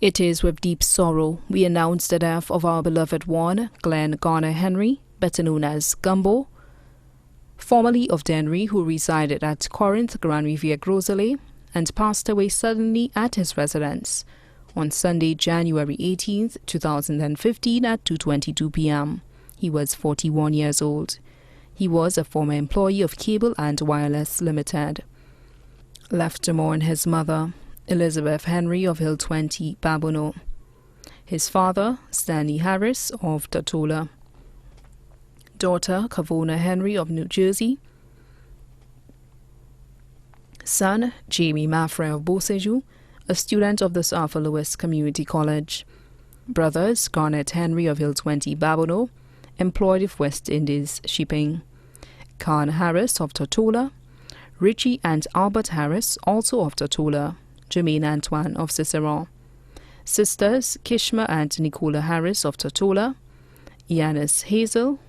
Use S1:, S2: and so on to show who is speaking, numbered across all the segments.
S1: It is with deep sorrow we announce the death of our beloved one, Glen Garner Henry, better known as Gumbo, formerly of Dennery, who resided at Corinth, Grand Riviere, Grosley, and passed away suddenly at his residence on Sunday, January 18, 2015 at 2:22 p.m. He was 41 years old. He was a former employee of Cable and Wireless Limited. Left to mourn his mother, Elizabeth Henry of Hill 20, Babono. His father, Stanley Harris of Tortola. Daughter, Kavona Henry of New Jersey. Son, Jamie Maffrey of Beausejour, a student of the Arthur Lewis Community College. Brothers, Garnet Henry of Hill 20, Babono, employed with West Indies Shipping. Khan Harris of Tortola. Richie and Albert Harris, also of Tortola. Jermaine Antoine of Ciceron. Sisters, Kishma and Nicola Harris of Tortola. Yanis Hazel,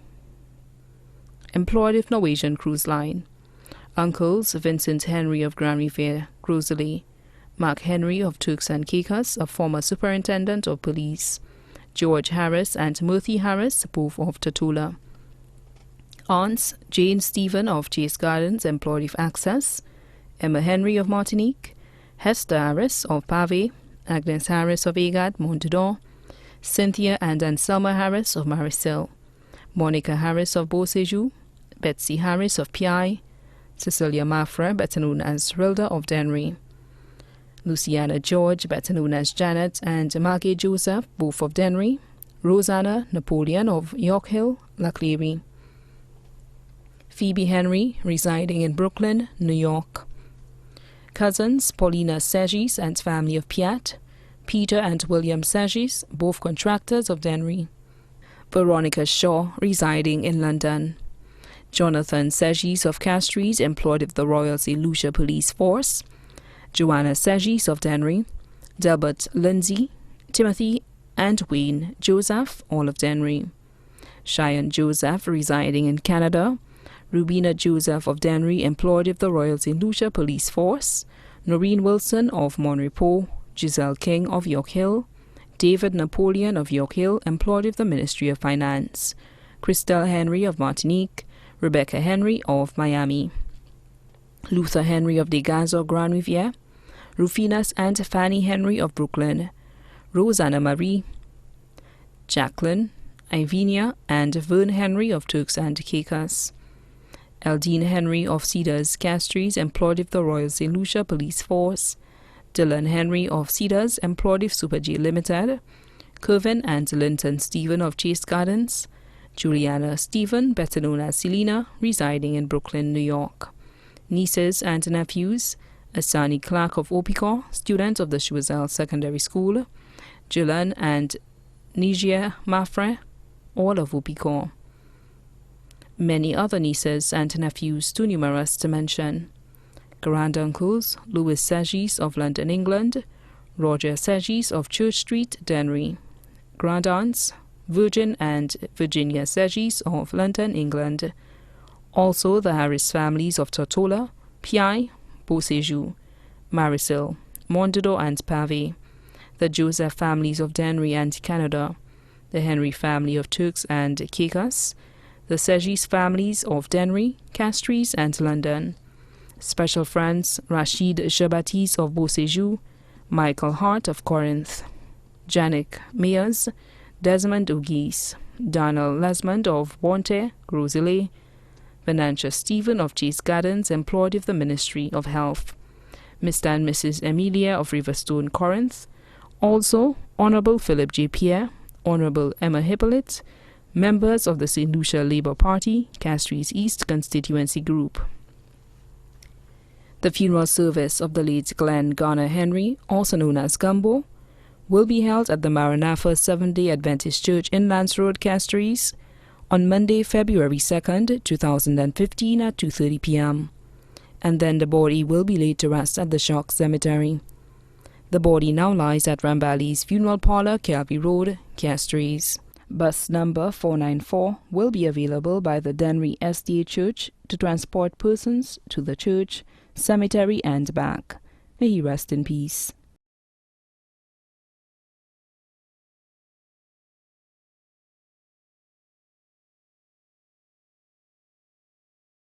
S1: employed with Norwegian Cruise Line. Uncles, Vincent Henry of Grand Riviere, Grosley. Mark Henry of Turks and Caicos, a former superintendent of police. George Harris and Murphy Harris, both of Tortola. Aunts, Jane Stephen of Chase Gardens, employed with Access. Emma Henry of Martinique. Hester Harris of Pave, Agnes Harris of Agad, Montedor, Cynthia and Anselma Harris of Marisil, Monica Harris of Beausejour, Betsy Harris of Pi, Cecilia Maffrey, better known as Rilda of Dennery, Luciana George, better known as Janet, and Maggie Joseph, both of Dennery, Rosanna Napoleon of York Hill, Laclery, Phoebe Henry, residing in Brooklyn, New York. Cousins, Paulina Segis and family of Piat, Peter and William Segis, both contractors of Dennery. Veronica Shaw, residing in London. Jonathan Segis of Castries, employed with the Royal St. Lucia Police Force. Joanna Segis of Dennery. Delbert Lindsay, Timothy and Wayne Joseph, all of Dennery. Cheyenne Joseph, residing in Canada. Rubina Joseph of Dennery, employed with the Royal St. Lucia Police Force. Noreen Wilson of Monrepo. Giselle King of York Hill. David Napoleon of York Hill, employed with the Ministry of Finance. Christelle Henry of Martinique. Rebecca Henry of Miami. Luther Henry of Degazo, Grand Riviere. Rufinas and Fanny Henry of Brooklyn. Rosanna Marie. Jacqueline, Ivenia, and Vern Henry of Turks and Caicos. Eldine Henry of Cedars Castries, employed with the Royal St. Lucia Police Force. Dylan Henry of Cedars, employed with Super J Limited. Kervin and Linton Stephen of Chase Gardens. Juliana Stephen, better known as Selena, residing in Brooklyn, New York. Nieces and nephews, Asani Clark of Opicor, student of the Choiseul Secondary School. Julian and Nigia Maffrey, all of Opicor. Many other nieces and nephews, too numerous to mention. Granduncles, Louis Segis of London, England. Roger Segis of Church Street, Dennery. Grandaunts, Virgin and Virginia Segis of London, England. Also the Harris families of Tortola, Pi, Beausejour, Marisil, Mondador and Pave. The Joseph families of Dennery and Canada. The Henry family of Turks and Caicos. The Segis families of Dennery, Castries, and London. Special friends, Rashid Jabatis of Beausejour, Michael Hart of Corinth, Janik Mayers, Desmond Ogis, Donald Lesmond of Bonte, Grosley, Venantia Stephen of Chase Gardens, employed with the Ministry of Health, Mr. and Mrs. Emilia of Riverstone, Corinth, also Honorable Philip J. Pierre, Honorable Emma Hippolyte, members of the St. Lucia Labour Party, Castries East Constituency Group. The funeral service of the late Glen Garner Henry, also known as Gumbo, will be held at the Maranatha Seventh-day Adventist Church in Lance Road, Castries, on Monday, February 2nd, 2015 at 2:30 p.m. And then the body will be laid to rest at the Shock Cemetery. The body now lies at Rambali's Funeral Parlor, Calvi Road, Castries. Bus number 494 will be available by the Dennery SDA Church to transport persons to the church, cemetery and back. May he rest in peace.